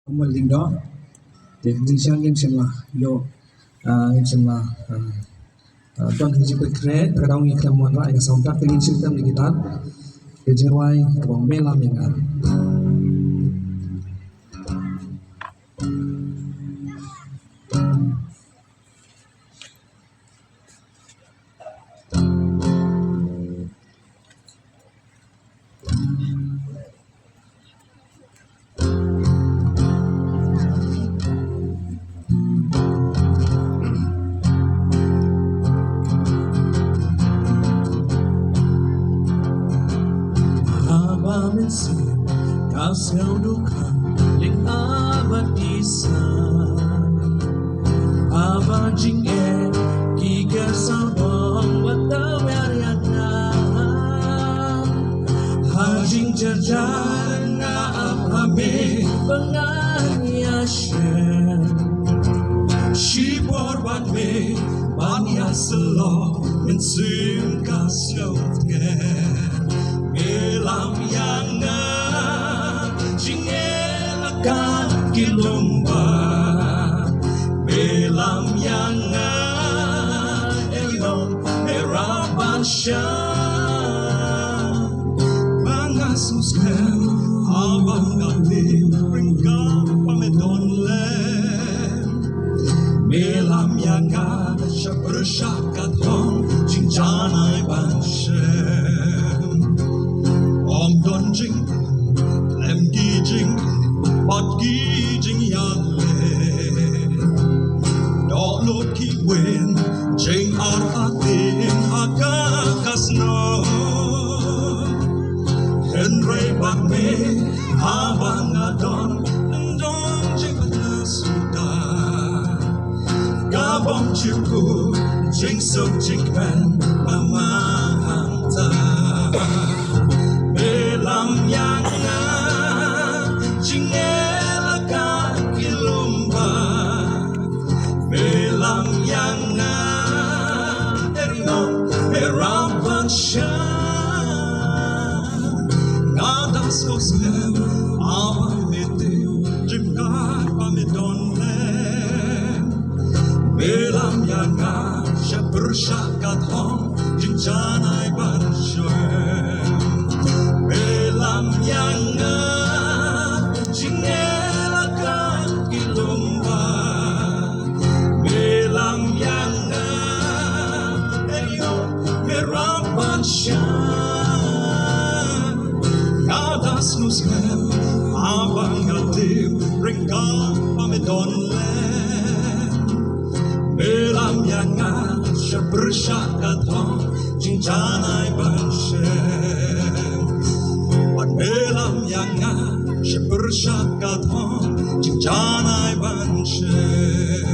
Amal ding đó thì ding sang game xem là yo game xem là tuan kerja berkret terkadang yang kita muat lah yang soundtrack dengan sistem digital kejerwai kebang melam yang kan Kasih duka ling abad isa abad jingge kiga sabong watawariana hajing jajar na abhame penganyasyen shibor batme banya selo mensim kasih melam yang kilumba melam yang elong merapan syah pangasuskan abang gati ringkang pamedon lem melam yang syabersakat hong cincanai banshem om don jing lem gijing Bot gijing yang le Dok lot ki wen Jeng arhatin akakasno Henry bak me Abang adon Ndong jeng suda Gabong cipu Jeng sok jeng pen Pamahanta Melam yang Sosem abang metew jengkar pamedon lem melam yang syabersakat hong jenjanai banshem melam yang jingelakan kilumba melam yang merapan Nuskem abang gatiu ringkang pamedon lem melam yang syabersakat hong cincanai banshem wan melam yang syabersakat hong cincanai banshem